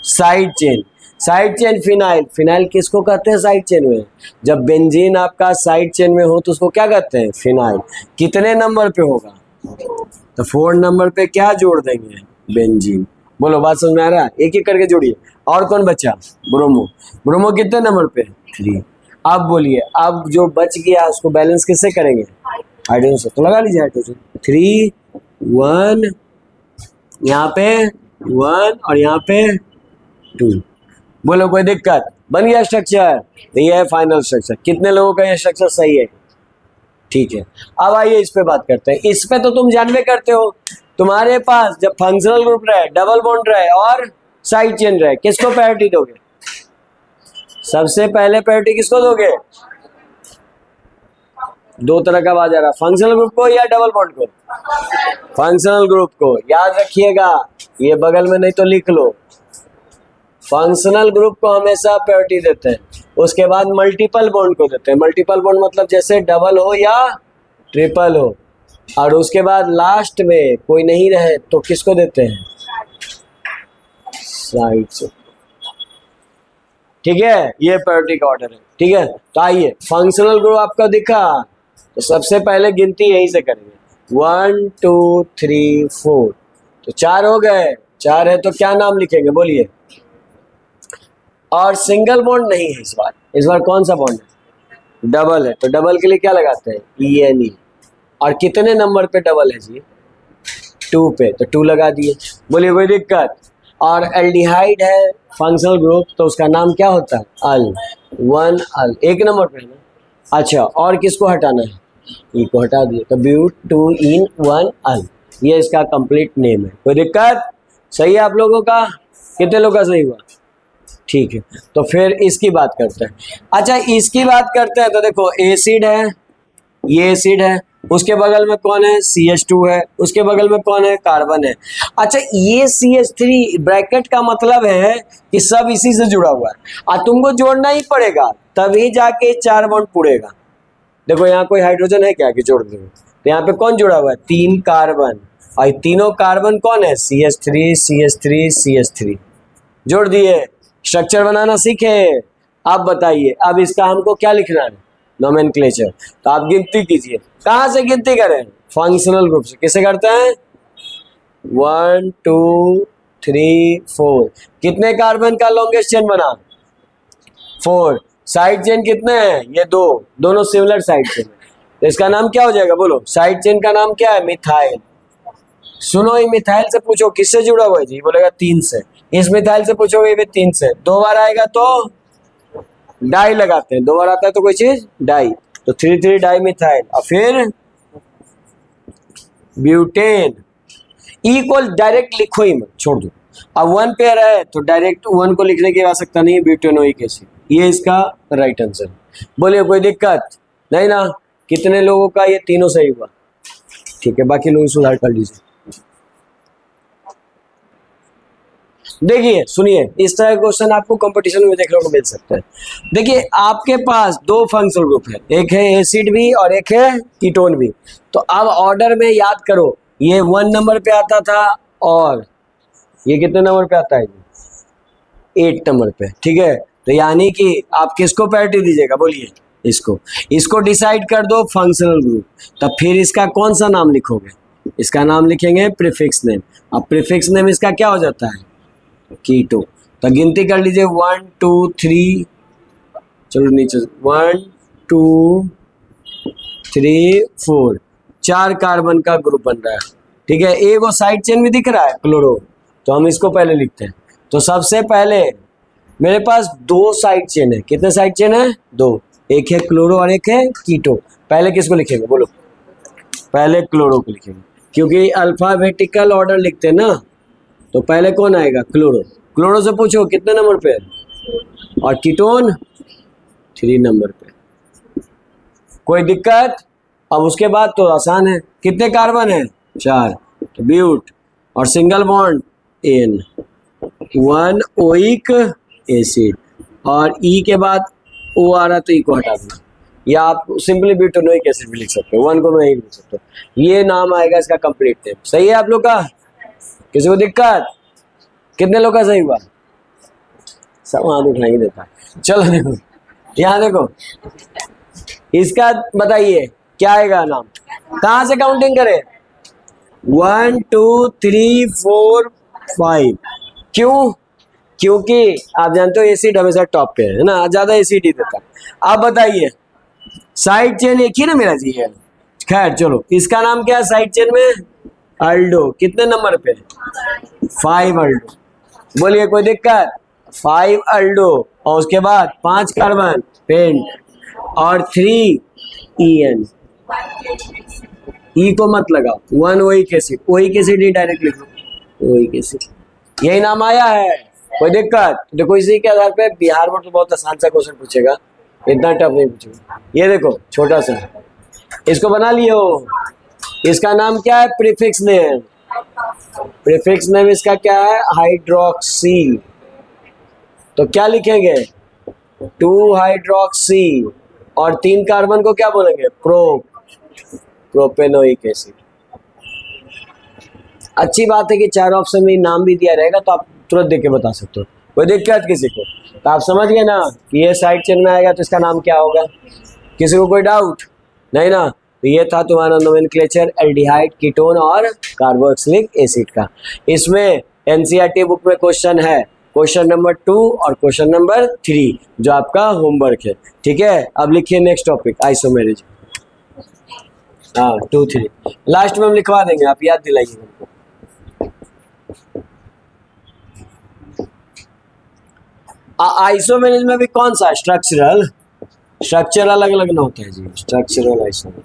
Side chain. Side chain phenyl. Phenyl किसको कहते हैं साइड चेन में? जब बेंजीन आपका साइड चेन में हो तो उसको क्या कहते हैं? फिनाइल। कितने नंबर पे होगा? तो 4 नंबर पे क्या जोड़ देंगे? बेंजीन। बोलो बात समझ में आ रहा है? एक एक करके जोड़िए। और कौन बचा? ब्रोमो। ब्रोमो कितने नंबर पे? 3। अब बोलिए, अब जो बच गया उसको बैलेंस किससे करेंगे? हाइड्रोजन से। तो लगा लीजिए हाइड्रोजन। 3 1, यहाँ पे 1 और यहाँ पे 2। बोलो कोई दिक्कत? बन गया स्ट्रक्चर। तो ये है फाइनल स्ट्रक्चर। कितने लोगों का ये स्ट्रक्चर सही है? ठीक है। अब आइए इस पे बात करते हैं। इस पे तो तुम जानवे करते हो, तुम्हारे पास जब फंक्शनल ग्रुप रहे, डबल बॉन्ड रहे और साइड चेन रहे, किसको प्रायोरिटी दोगे? सबसे पहले प्रायोरिटी किसको दोगे? 2 तरह का आवाज आ रहा, फंक्शनल ग्रुप को या डबल बॉन्ड को? फंक्शनल ग्रुप को। याद रखिएगा, ये बगल में नहीं तो लिख लो। फंक्शनल ग्रुप को हमेशा प्रायोरिटी देते हैं, उसके बाद मल्टीपल बॉन्ड को देते हैं। मल्टीपल बॉन्ड मतलब जैसे डबल हो या ट्रिपल हो। और उसके बाद लास्ट में कोई नहीं रहे तो किसको देते हैं, साइड से। ठीक है, ये प्रायोरिटी का ऑर्डर है। ठीक है, तो आइए फंक्शनल ग्रुप आपका दिखा, तो सबसे पहले गिनती यहीं से करेंगे, 1 2 3 4, तो 4 हो गए। 4 है तो क्या नाम लिखेंगे बोलिए। और सिंगल बॉन्ड नहीं है इस बार कौन सा बॉन्ड है, डबल है, तो डबल के लिए क्या लगाते हैं, ENE। और कितने नंबर पे डबल है जी, 2 पे, तो 2 लगा दिए। बोलिए कोई दिक्कत। और एल्डिहाइड है फंक्शनल ग्रुप, तो उसका नाम क्या होता है, अल, 1 अल, 1 नंबर पे है ना। अच्छा, और किसको हटाना है, ई को हटा दिए, तो ब्यूट 2 इन 1 अल, ये इसका कंप्लीट नेम है। कोई दिक्कत, सही है आप लोगों का, कितने लोगों का सही हुआ, ठीक है। तो फिर इसकी बात करते हैं। अच्छा, इसकी बात करते हैं तो देखो एसिड है, ये एसिड है, उसके बगल में कौन है, CH2 है, उसके बगल में कौन है, कार्बन है। अच्छा, ये CH3 ब्रैकेट का मतलब है कि सब इसी से जुड़ा हुआ है, और तुमको जोड़ना ही पड़ेगा तभी जाके 4 बॉन्ड पुड़ेगा। देखो यहाँ कोई हाइड्रोजन है क्या कि जोड़ दो, तो यहाँ पे कौन जुड़ा हुआ है, 3 कार्बन, और तीनों कार्बन कौन है, CH3 CH3 CH3, जोड़ दिए, स्ट्रक्चर बनाना सीखे। अब बताइए, अब इसका हमको क्या लिखना है, नोमेनक्लेचर। तो आप गिनती कीजिए, कहाँ से गिनती करें, फंक्शनल ग्रुप से। किसे करते हैं, 1 2 3 4, कितने कार्बन का लॉन्गेस्ट चेन बना, 4। साइड चेन कितने हैं, ये 2, दोनों सिमिलर साइड चेन है, तो इसका नाम क्या हो जाएगा, बोलो। साइड चेन का नाम क्या है, मिथाइल। सुनो, ये मिथाइल से पूछो किससे जुड़ा हुआ है जी, बोलेगा 3 से। इस मिथाइल से पूछोगे भी 3 से, 2 बार आएगा तो डाई लगाते हैं, 2 बार आता है तो कोई चीज डाई, तो 3 3 डाई मिथाइल। और फिर ब्यूटेन, इक्वल डायरेक्ट लिखो ही मत, छोड़ दो। अब 1 पेयर है तो डायरेक्ट 1 को लिखने की आवश्यकता नहीं है, ब्यूटेनोइक एसिड, ये इसका राइट आंसर। बोलिए कोई दिक्कत नहीं ना, कितने लोगों का ये तीनों सही हुआ, ठीक है, बाकी लोग सुधार कर लीजिए। देखिए सुनिए, इस तरह के क्वेश्चन आपको कंपटीशन में देखने को मिल सकता है। देखिए आपके पास 2 फंक्शनल ग्रुप है, एक है एसिड भी और एक है कीटोन भी। तो अब ऑर्डर में याद करो, ये 1 नंबर पे आता था और ये कितने नंबर पे आता है, 8 नंबर पे। ठीक है, तो यानी कि आप किसको प्रायोरिटी दीजिएगा, बोलिए इसको डिसाइड कर दो फंक्शनल ग्रुप। तब फिर इसका कौन सा नाम लिखोगे, इसका नाम लिखेंगे प्रीफिक्स नेम। अब प्रीफिक्स नेम इसका क्या हो जाता है, कीटो। तो गिनती कर लीजिए 1 2 3, चलो नीचे 1 2 3 4, 4 कार्बन का ग्रुप बन रहा है। ठीक है, एक वो साइड चेन भी दिख रहा है क्लोरो, तो हम इसको पहले लिखते हैं। तो सबसे पहले मेरे पास 2 साइड चेन है, कितने साइड चेन है, 2, एक है क्लोरो और एक है कीटो। पहले किसको लिखेंगे, बोलो, पहले क्लोरो को लिखेंगे, क्योंकि अल्फाबेटिकल ऑर्डर लिखते हैं ना, तो पहले कौन आएगा, क्लोरो। क्लोरो से पूछो कितने नंबर पे, और कीटोन 3 नंबर पे। कोई दिक्कत। अब उसके बाद तो आसान है, कितने कार्बन है, 4, तो ब्यूट, और single bond N, 1 oic acid, और E के बाद O आ रहा तो E को हटा देना, या आप सिंपली ब्यूटेनोइक एसिड भी लिख सकते हो, 1 को नहीं लिख सकते। ये नाम आएगा इसका कंप्लीट नेम। सही है आप लोग का, किसी को दिक्कत, कितने लोग का सही हुआ, सब हाथ उठाएंगे देता है। चलो देखो, यहाँ देखो, इसका बताइए क्या आएगा नाम, कहाँ से काउंटिंग करें, 1 2 3 4 5। क्यों, क्योंकि आप जानते हो एसिड हमेशा टॉप पे है ना, ज्यादा एसिड ही देता है। आप बताइए, साइड चेन एक ही ना मेरा जी है, खैर चलो, इसका नाम क्या है साइड चेन में, अल्डो। कितने नंबर पे, 5 अल्डो। बोलिए कोई दिक्कत, 5 अल्डो, और उसके बाद 5 कार्बन पेंट, और 3 EN। ई को मत लगाओ, 1 ओइक एसिड, ओइक एसिड ही डायरेक्ट लिख लो, ओइक एसिड, यही नाम आया है। कोई दिक्कत, देखो इसी के आधार पे बिहार में तो बहुत आसान सा क्वेश्चन पूछेगा, इतना टफ नहीं पूछेगा। ये देखो छोटा सा, इसको बना लियो, इसका नाम क्या है, प्रीफिक्स नेम। प्रीफिक्स नेम इसका क्या है, हाइड्रोक्सी। तो क्या लिखेंगे, 2 हाइड्रोक्सी, और 3 कार्बन को क्या बोलेंगे, प्रोप। Propanoic acid. अच्छी बात है कि चारों ऑप्शन में नाम भी दिया रहेगा तो आप तुरंत देख के बता सकते हो, कोई दिक्कत किसी को। तो आप समझ गए ना कि ये साइड चेन में आएगा तो इसका नाम क्या होगा, किसी को कोई डाउट नहीं ना। तो ये था तुम्हारा नोमेनक्लेचर एल्डिहाइड, कीटोन और कार्बोक्सिलिक एसिड का। इसमें एनसीईआरटी बुक में क्वेश्चन है, क्वेश्चन नंबर 2 और क्वेश्चन नंबर 3 जो आपका होमवर्क है, ठीक है। अब लिखिए नेक्स्ट टॉपिक आइसोमेरिज। हाँ 2, 3 लास्ट में हम लिखवा देंगे, आप याद दिलाइए हमको। आइसोमेरिज में भी कौन सा स्ट्रक्चरल, स्ट्रक्चर अलग अलग ना होता है जी, स्ट्रक्चरल आइसोमेरिज।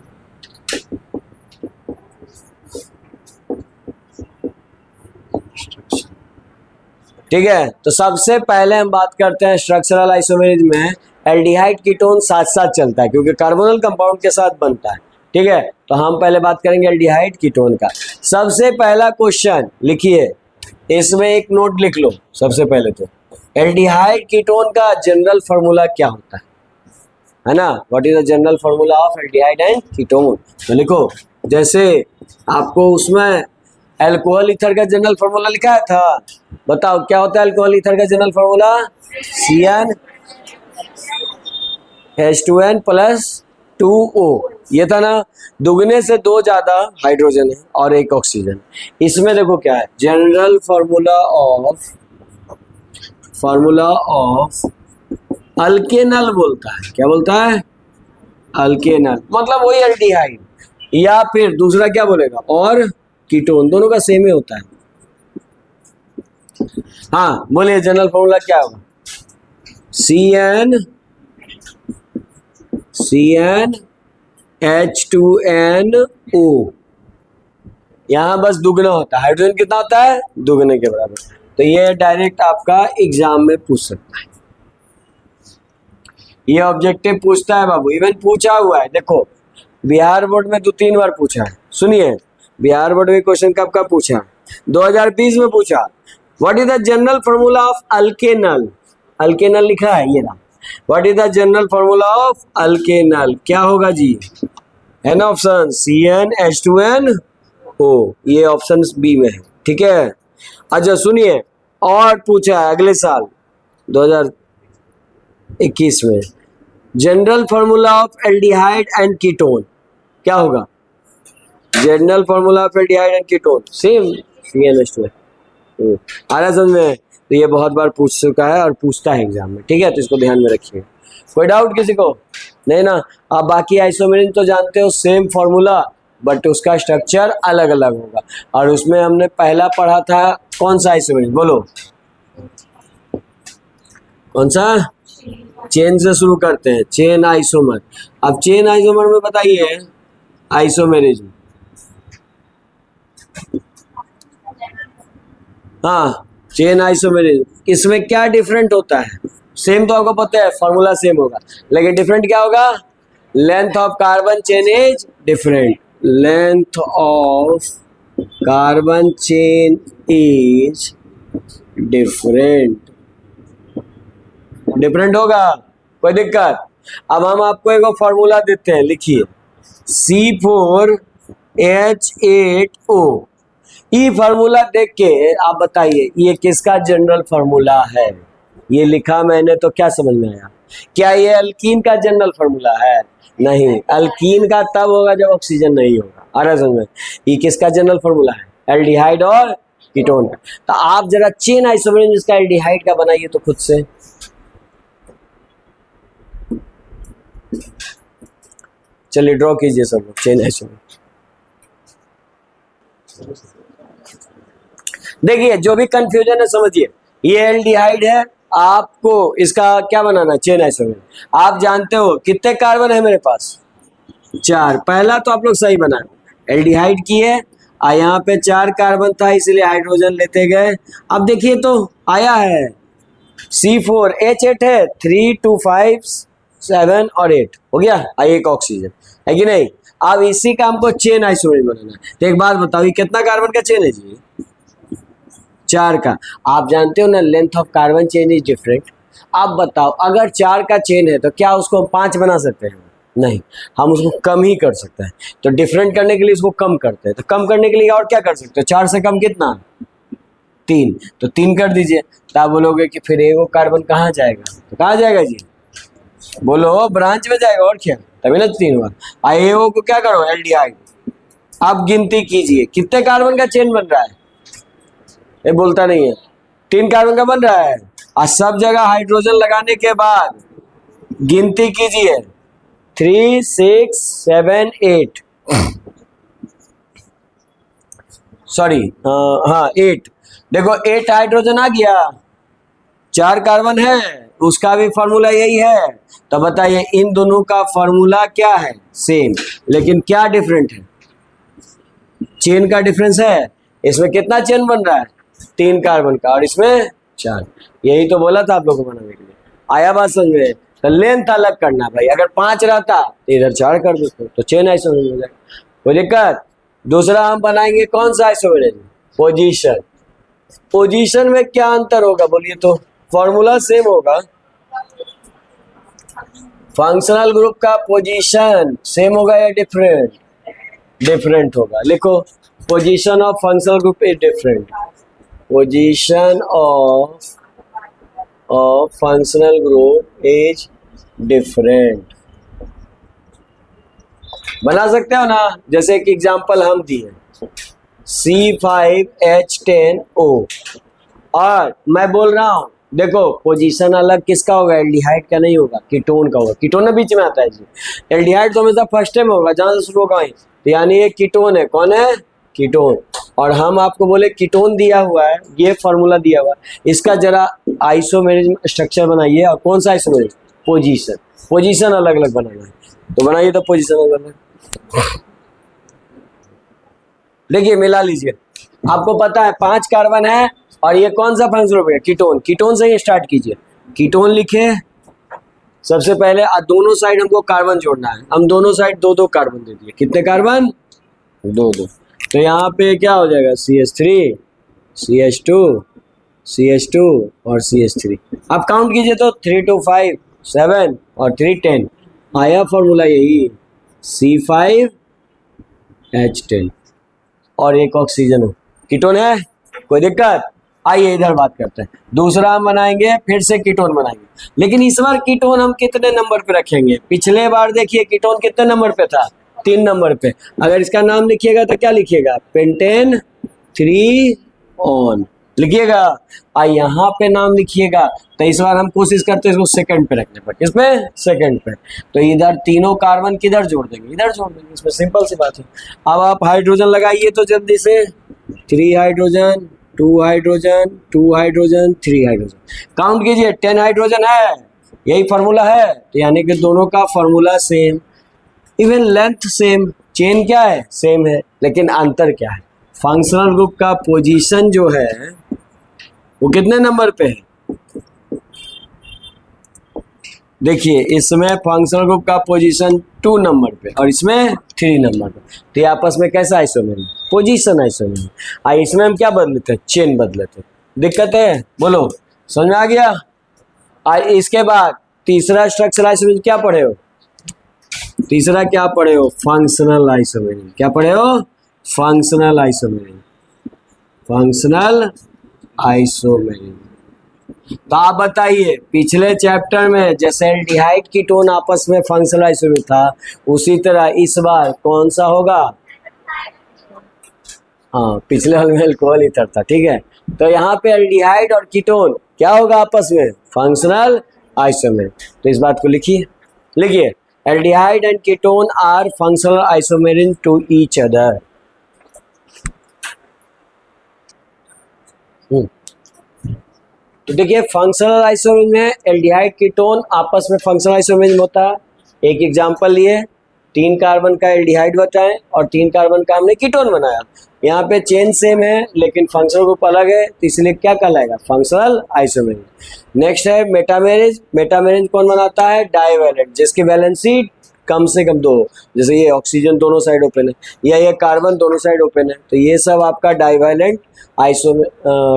ठीक है, तो सबसे पहले हम बात करते हैं स्ट्रक्चरल आइसोमेरिज में एल्डिहाइड कीटोन साथ साथ चलता है क्योंकि कार्बोनल कंपाउंड के साथ बनता है, ठीक है। तो हम पहले बात करेंगे एल्डिहाइड कीटोन का। सबसे पहला क्वेश्चन लिखिए, इसमें एक नोट लिख लो। सबसे पहले तो एल्डिहाइड कीटोन का जनरल फॉर्मूला क्या होता है ना, what is the general formula of aldehyde and ketone. तो लिखो, जैसे आपको उसमें अल्कोहल ईथर का जनरल फॉर्मूला लिखा था, बताओ क्या होता है अल्कोहल ईथर का जनरल फॉर्मूला, CnH2n + 2O। ये था ना, दुगने से 2 ज्यादा हाइड्रोजन है और 1 ऑक्सीजन। इसमें देखो क्या है, जनरल फॉर्मूला ऑफ अल्केनल बोलता है, क्या बोलता है, अल्केनल, मतलब वही एल्डिहाइड, या फिर दूसरा क्या बोलेगा, और कीटोन, दोनों का सेम ही होता है। हाँ बोलिए जनरल फॉर्मूला क्या होगा, CnH2nO। यहां बस दुगना होता है, हाइड्रोजन कितना होता है, दुगने के बराबर। तो ये डायरेक्ट आपका एग्जाम में पूछ सकता है, ये ऑब्जेक्टिव पूछता है बाबू, इवन पूछा हुआ है। देखो बिहार बोर्ड में 2-3 बार पूछा है, सुनिए बिहार बोर्ड में क्वेश्चन कब कब पूछा, 2020 में पूछा, what is the general formula of alkanal. Alkanal लिखा है ये रहा, what is the general formula of alkanal, क्या होगा जी, है ना ऑप्शन CnH2nO, ये ऑप्शन बी में है, ठीक है। अच्छा सुनिए, और पूछा है अगले साल 2021 में, general formula of aldehyde and ketone क्या होगा, general formula of aldehyde and ketone same CnH2n। आ रहा समझ में, तो ये बहुत बार पूछ चुका है और पूछता है एग्जाम में, ठीक है, तो इसको ध्यान में रखिए। कोई डाउट किसी को नहीं ना। आप बाकी आइसोमेरिज तो जानते हो सेम फॉर्मूला, बट उसका स्ट्रक्चर अलग अलग होगा। और उसमें हमने पहला पढ़ा था कौन सा आइसोमेरिज, बोलो कौन सा, चेन से शुरू करते हैं, चेन आइसोमर। अब चेन आइसोमर में बताइए, आइसोमेरिज में हाँ चेन आइसोमेरिज, इसमें क्या डिफरेंट होता है, सेम तो आपको पता है फॉर्मूला सेम होगा, लेकिन डिफरेंट क्या होगा, length of carbon chain is different, length of carbon chain is different, different होगा, कोई दिक्कत। अब हम आपको एक फॉर्मूला देते हैं, लिखिए C4H8O। ये फार्मूला देख के आप बताइए ये किसका जनरल फार्मूला है, ये लिखा मैंने तो क्या समझ में आया, क्या ये अल्कीन का जनरल फार्मूला है, नहीं, अल्कीन का तब होगा जब ऑक्सीजन नहीं होगा। आ रहा समझ में, ये किसका जनरल फार्मूला है, एल्डिहाइड और कीटोन का। तो आप जरा चेन आइसोमेरिज जिसका एल्डिहाइड का बनाइए तो खुद से, चलिए ड्रॉ कीजिए सब लोग चेन आइसोमेरिज। देखिए जो भी कंफ्यूजन है समझिए, ये एल्डिहाइड है, आपको इसका क्या बनाना है, चेन आइसोमेरिज। आप जानते हो कितने कार्बन है मेरे पास, 4। पहला तो आप लोग सही बनाए, एल्डिहाइड की है, यहाँ पे 4 कार्बन था इसलिए हाइड्रोजन लेते गए। अब देखिए तो आया है C4H8 है, 3 2 5 7 और 8 हो गया, एक ऑक्सीजन है कि नहीं। अब इसी का हमको चेन आइसोमेरिज बनाना है। तो एक बात बताओ, ये कितना कार्बन का चेन है जी, 4 का। आप जानते हो ना length of carbon chain is different. आप बताओ अगर 4 का चेन है तो क्या उसको 5 बना सकते हैं, नहीं, हम उसको कम ही कर सकते हैं। तो डिफरेंट करने के लिए इसको कम करते हैं। तो कम करने के लिए और क्या कर सकते हैं? 4 से कम कितना? 3। तो 3 कर दीजिए। तो आप बोलोगे कि फिर एगो कार्बन कहाँ जाएगा? तो कहाँ जाएगा जी? बोलो, ब्रांच में जाएगा, और क्या, तभी ना 3 हुआ। एओ को क्या करो? एल्डिहाइड। आप गिनती कीजिए कितने कार्बन का चेन बन रहा है। ये बोलता नहीं है। 3 कार्बन का बन रहा है, और सब जगह हाइड्रोजन लगाने के बाद गिनती कीजिए 3, 6, 7, 8। सॉरी, हाँ 8। देखो 8 हाइड्रोजन आ गया, 4 कार्बन है, उसका भी फॉर्मूला यही है। तो बताइए इन दोनों का फॉर्मूला क्या है? सेम, लेकिन क्या डिफरेंट है? चेन का डिफरेंस है। इसमें कितना चेन बन रहा है? 3 कार्बन का, और इसमें 4। यही तो बोला था आप लोगों को बनाने के लिए। आया बात समझ में? तो लेंथ अलग करना भाई। अगर 5 रहता तो इधर 4 कर देते, तो चेन आइसोमेरिज्म हो जाएगा, कोई दिक्कत। दूसरा हम बनाएंगे कौन सा आइसोमेरिज्म? पोजीशन। पोजीशन में क्या अंतर होगा बोलिए तो? फॉर्मूला सेम होगा। फंक्शनल ग्रुप का पोजीशन सेम होगा या डिफरेंट? डिफरेंट होगा। लिखो, position of functional group is different. Position of functional group is different. बना सकते हो ना? जैसे एक एग्जांपल हम दिए C5H10O, और मैं बोल रहा हूं देखो पोजीशन अलग किसका होगा? एल्डिहाइड का नहीं होगा, कीटोन का होगा। कीटोन में बीच में आता है जी। एल्डिहाइड तो हमेशा फर्स्ट में होगा, जहां से शुरू होगा वहीं। तो यानी ये कीटोन है। कौन है? कीटोन। और हम आपको बोले कीटोन दिया हुआ है, ये फॉर्मूला दिया हुआ है, इसका जरा आइसोमेरिज्म स्ट्रक्चर बनाइए। और कौन सा आइसोमेरिज्म? पोजीशन। पोजीशन अलग अलग बनाना है, तो बनाइए। तो पोजीशन अलग अलग देखिए, मिला लीजिए। आपको पता है 5 कार्बन है, और ये कौन सा फंक्शनल ग्रुप है? कीटोन। कीटोन से ही स्टार्ट कीजिए। कीटोन लिखे सबसे पहले। दोनों साइड हमको कार्बन जोड़ना है। हम दोनों साइड 2-2 कार्बन दे दिए। कितने कार्बन? 2-2। तो यहाँ पे क्या हो जाएगा? CH3, CH2, CH2 और CH3। आप काउंट कीजिए तो 3, 2, 5, 7 और 3, 10। आया फॉर्मूला यही, C5H10। और एक ऑक्सीजन हो। कीटोन है, कोई दिक्कत? आइए इधर बात करते हैं। दूसरा हम बनाएंगे, फिर से कीटोन बनाएंगे, लेकिन इस बार कीटोन हम कितने नंबर पे रखेंगे? पिछले बार देखिए कीटोन कितने नंबर पे था? 3 नंबर पे। अगर इसका नाम लिखिएगा तो क्या लिखिएगा? पेंटेन 3 ऑन लिखिएगा। यहाँ पे नाम लिखिएगा। तो इस बार हम कोशिश करते हैं इसको सेकंड पे रखने पर। किसमें? सेकंड पे। तो इधर तीनों कार्बन किधर जोड़ देंगे? इधर जोड़ देंगे। इसमें सिंपल सी बात है। अब आप हाइड्रोजन लगाइए तो जल्दी से। 3 hydrogen, 2 hydrogen, 2 hydrogen, 3 hydrogen. Count कीजिए, 10 हाइड्रोजन है। यही फॉर्मूला है। तो यानी कि दोनों का formula same, even length same, chain क्या है? सेम है। लेकिन अंतर क्या है? फंक्शनल ग्रुप का पोजीशन जो है वो कितने नंबर पे है? देखिए, इसमें फंक्शनल ग्रुप का पोजीशन 2 नंबर पे, और इसमें 3 नंबर पे। तो ये आपस में कैसा आइसोमेरिज्म? Position isomerism. इसमें हम क्या बदले थे? चेन बदले थे। दिक्कत है? बोलो, समझ में आ गया? इसके बाद तीसरा स्ट्रक्चरल आइसोमेरिज्म क्या पढ़े हो? तीसरा क्या पढ़े हो? Functional isomerism. क्या पढ़े हो? Functional isomerism. Functional isomerism. तो आप बताइए, पिछले चैप्टर में जैसे एल्डिहाइड कीटोन आपस में फंक्शनल आइसोमेरिज्म था, उसी तरह इस बार कौन सा होगा? हाँ, पिछले वाले में अल्कोहल ईथर था, ठीक है। तो यहाँ पे एल्डिहाइड और कीटोन क्या होगा आपस में? Functional isomerism. तो इस बात को लिखिए। लिखिए, aldehyde and ketone are functional isomerism to each other. तो देखिए, फंक्शनल आइसोमेरिज्म में एल्डिहाइड कीटोन आपस में फंक्शनल आइसोमेरिज्म होता है। एक एग्जांपल लिए, 3 कार्बन का एल्डिहाइड बताएं और 3 कार्बन का हमने कीटोन बनाया। यहाँ पे चेन सेम है लेकिन फंक्शनल ग्रुप अलग है, तो इसलिए क्या कहलाएगा? Functional isomerism. नेक्स्ट है मेटामेरिज्म। मेटामेरिज्म कौन बनाता है? डाइवैलेंट, जिसकी वैलेंसी कम से कम 2, जैसे ये ऑक्सीजन दोनों साइड ओपन है या ये कार्बन दोनों साइड ओपन है, तो ये सब आपका डाइवैलेंट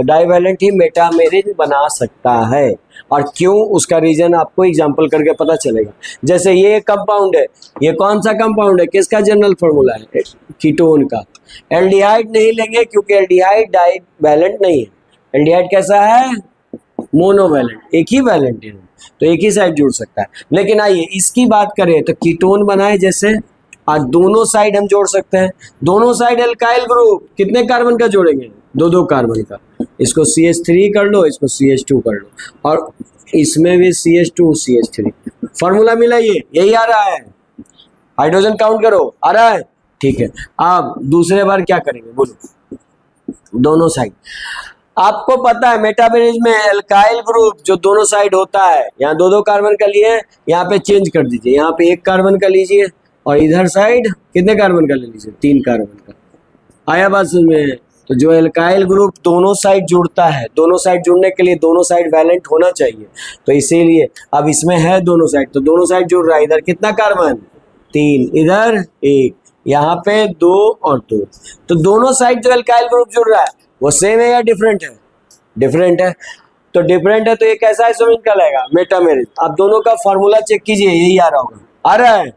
डाइवैलेंट ही मेटामेरिज बना सकता है। और क्यों, उसका रीजन आपको एग्जांपल करके पता चलेगा। जैसे ये कंपाउंड है, ये कौन सा कंपाउंड है, किसका जनरल फॉर्मूला है, कीटोन का। एल्डिहाइड नहीं लेंगे क्योंकि एल्डिहाइड डाइवैलेंट नहीं है। एल्डिहाइड कैसा है, मोनोवैलेंट, एक ही वैलेंट है, तो एक ही साइड जुड़ सकता है। लेकिन आइए इसकी बात करें तो कीटोन बनाए जैसे, और दोनों साइड हम जोड़ सकते हैं। दोनों साइड एल्काइल ग्रुप कितने कार्बन का जोड़ेंगे, 2 कार्बन का। इसको CH3 कर लो, इसको CH2 कर लो, और इसमें भी CH2 CH3। फॉर्मूला मिला, ये यही आ रहा है। हाइड्रोजन काउंट करो, आ रहा है, ठीक है। अब दूसरे बार क्या करेंगे बोलो, दोनों साइड। आपको पता है मेटामेरिज में एल्काइल ग्रुप जो दोनों साइड होता है, यहाँ 2 कार्बन का लिए, यहाँ पे चेंज कर दीजिए, यहाँ पे 1 कार्बन का लीजिए, और इधर साइड कितने कार्बन का ले लीजिए, 3 कार्बन का। आया बात समझ में। तो जो एल्काइल ग्रुप दोनों साइड जुड़ता है, दोनों साइड जुड़ने के लिए दोनों साइड वैलेंट होना चाहिए, तो इसीलिए अब इसमें है दोनों साइड, तो दोनों साइड जुड़ रहा है। इधर कितना कार्बन, 3, इधर 1, यहाँ पे 2 और 2। तो दोनों साइड जो एल्काइल ग्रुप जुड़ रहा है वो सेम है या डिफरेंट है, डिफरेंट है। तो डिफरेंट है तो ये कैसा आइसोमेरिज कहलाएगा, मेटामेरिज। अब दोनों का फॉर्मूला चेक कीजिए, यही आ रहा होगा, आ रहा है,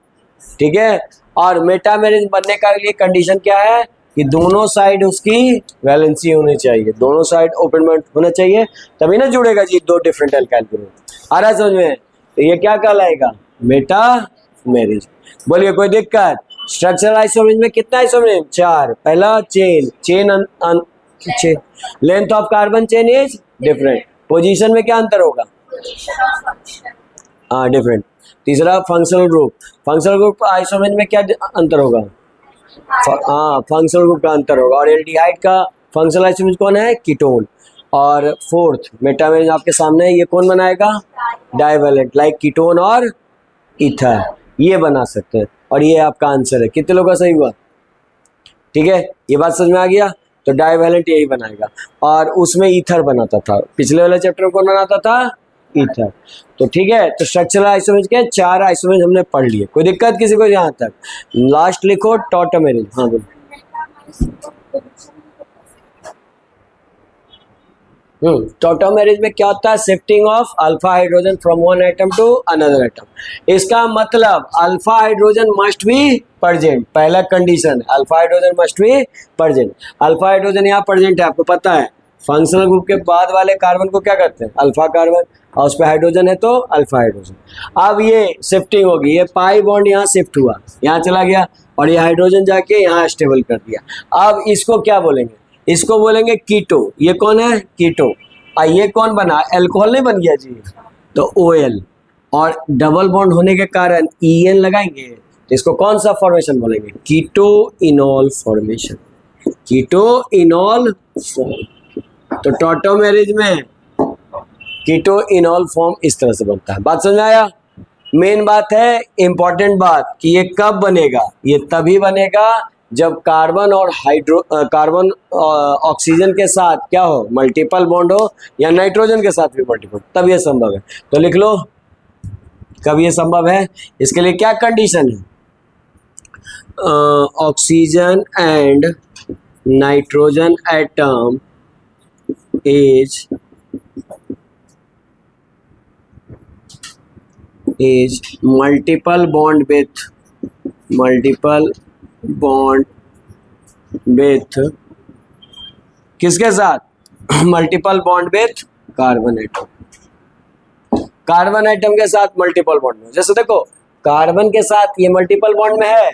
ठीक है। और मेटामेरिज बनने का लिए कंडीशन क्या है कि दोनों साइड उसकी वैलेंसी होनी चाहिए, दोनों साइड ओपन होना चाहिए, तभी ना जुड़ेगा जी 2 डिफरेंट एल्काइल ग्रुप। आ रहा है समझ में। तो ये क्या कहलाएगा, मेटामेरिज। बोलिए कोई दिक्कत। स्ट्रक्चरल आइसोमेरिज में कितना आइसोमेरिज, 4। पहला chain length of carbon chain is different. Position में क्या अंतर होगा, हाँ डिफरेंट। तीसरा फंक्शनल ग्रुप आइसोमेरिज में क्या अंतर होगा, हाँ फंक्शनल ग्रुप का अंतर होगा। और एल्डिहाइड का फंक्शनल आइसोमेरिज कौन है, कीटोन। और फोर्थ मेटामेरिज आपके सामने है, ये कौन बनाएगा, डाइवैलेंट, लाइक कीटोन और ईथर, ये बना सकते हैं। और ये आपका आंसर है। कितने लोगों का सही हुआ, ठीक है, ये बात समझ में आ गया। तो डाइवैलेंट यही बनाएगा, और उसमें ईथर बनाता था, पिछले वाले चैप्टर में कौन बनाता था, ईथर। तो ठीक है, तो स्ट्रक्चरल आइसोमेरिज के 4 आइसोमेरिज हमने पढ़ लिए। कोई दिक्कत किसी को यहाँ तक, लास्ट लिखो टॉटोमेरिज। हाँ बोलो। टॉटोमेरिज में क्या होता है, shifting of alpha hydrogen from one atom to another atom. इसका मतलब alpha hydrogen must be present, पहला condition, alpha hydrogen must be present. Alpha hydrogen यहाँ प्रेजेंट है, आपको पता है। फंक्शनल ग्रुप के बाद वाले कार्बन को क्या कहते हैं, अल्फा कार्बन, और उस पर हाइड्रोजन है तो अल्फा हाइड्रोजन। अब ये शिफ्टिंग होगी, ये पाई बॉन्ड यहाँ शिफ्ट हुआ, यहाँ चला गया, और ये हाइड्रोजन जाके यहाँ स्टेबल कर दिया। अब इसको क्या बोलेंगे, इसको बोलेंगे कीटो। ये कौन है, कीटो। और ये कौन बना, अल्कोहल नहीं बन गया जी, तो OL। और डबल बॉन्ड होने के कारण EN लगाएंगे, तो इसको कौन सा फॉर्मेशन बोलेंगे, कीटो इनॉल फॉर्मेशन, कीटो इनॉल फॉर्म। तो टॉटोमेरिज में कीटो इनॉल फॉर्म इस तरह से बनता है। बात समझ आया। मेन बात है, इंपॉर्टेंट बात, कि ये कब बनेगा, ये तभी बनेगा जब कार्बन और कार्बन ऑक्सीजन के साथ क्या हो, मल्टीपल बॉन्ड हो, या नाइट्रोजन के साथ भी मल्टीपल, तब ये संभव है। तो लिख लो कब ये संभव है। इसके लिए क्या कंडीशन है, oxygen and nitrogen atom is multiple bond with किसके साथ, multiple bond with carbon atom, carbon atom के साथ मल्टीपल बॉन्ड में। जैसे देखो कार्बन के साथ ये मल्टीपल बॉन्ड में है,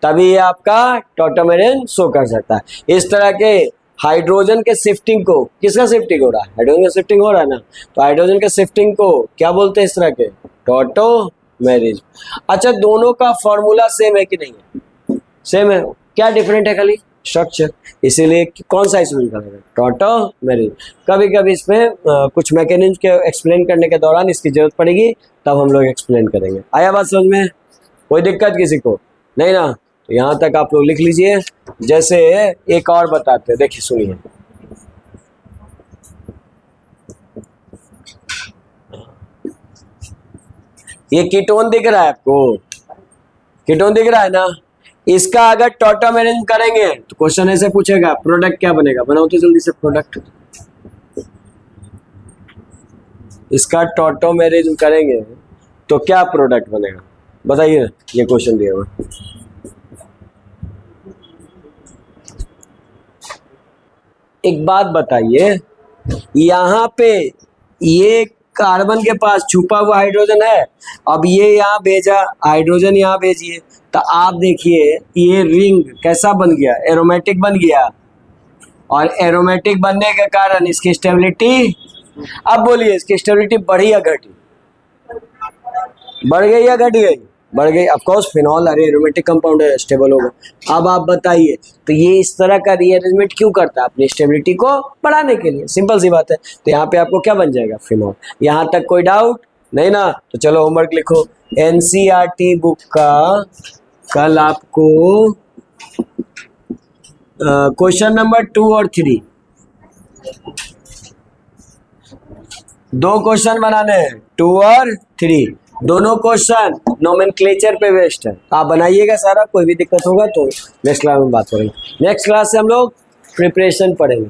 तभी ये आपका टॉटोमेरिज शो कर सकता है। इस तरह के हाइड्रोजन के शिफ्टिंग को, किसका शिफ्टिंग हो रहा है, हाइड्रोजन का शिफ्टिंग हो रहा है ना, तो हाइड्रोजन के शिफ्टिंग को क्या बोलते हैं, इस तरह के टॉटोमेरिज। अच्छा, दोनों का फॉर्मूला सेम है कि नहीं है, सेम है। क्या डिफरेंट है, खाली स्ट्रक्चर। इसीलिए कौन सा आइसोमेरिज करेगा, टॉटोमेरिज। कभी कभी इसमें कुछ मैकेनिज्म के एक्सप्लेन करने के दौरान इसकी जरूरत पड़ेगी, तब हम लोग एक्सप्लेन करेंगे। आया बात समझ में, कोई दिक्कत किसी को नहीं ना। तो यहाँ तक आप लोग लिख लीजिए। जैसे एक और बताते हैं, देखिए सुनिए, ये कीटोन दिख रहा है आपको, कीटोन दिख रहा है ना। इसका अगर टॉटोमेरिज्म करेंगे तो क्वेश्चन ऐसे पूछेगा प्रोडक्ट क्या बनेगा, बनाओ तो जल्दी से प्रोडक्ट। इसका टॉटोमेरिज्म करेंगे तो क्या प्रोडक्ट बनेगा बताइए, ये क्वेश्चन दिया हुआ। एक बात बताइए, यहाँ पे ये कार्बन के पास छुपा हुआ हाइड्रोजन है, अब ये यहाँ भेजा हाइड्रोजन, यहाँ भेजिए तो आप देखिए ये रिंग कैसा बन गया, एरोमेटिक बन गया। और एरोमेटिक बनने के कारण इसकी स्टेबिलिटी, अब बोलिए इसकी स्टेबिलिटी बढ़ी या घटी, बढ़ गई या घट गई, बढ़ गई। ऑफ कोर्स फिनॉल अरे एरोमेटिक कंपाउंड है, स्टेबल होगा। अब आप बताइए तो ये इस तरह का रीअरेंजमेंट क्यों करता है, अपनी स्टेबिलिटी को बढ़ाने के लिए, सिंपल सी बात है। तो यहाँ पे आपको क्या बन जाएगा, फिनॉल। यहाँ तक कोई डाउट नहीं ना, तो चलो होमवर्क लिखो। एनसीईआरटी बुक का कल आपको क्वेश्चन नंबर 2 और 3 दो क्वेश्चन बनाने हैं, 2 और 3 दोनों क्वेश्चन नोमेनक्लेचर पे बेस्ड है। आप बनाइएगा सारा, कोई भी दिक्कत होगा तो नेक्स्ट क्लास में बात करेंगे। नेक्स्ट क्लास से हम लोग प्रिपरेशन पढ़ेंगे।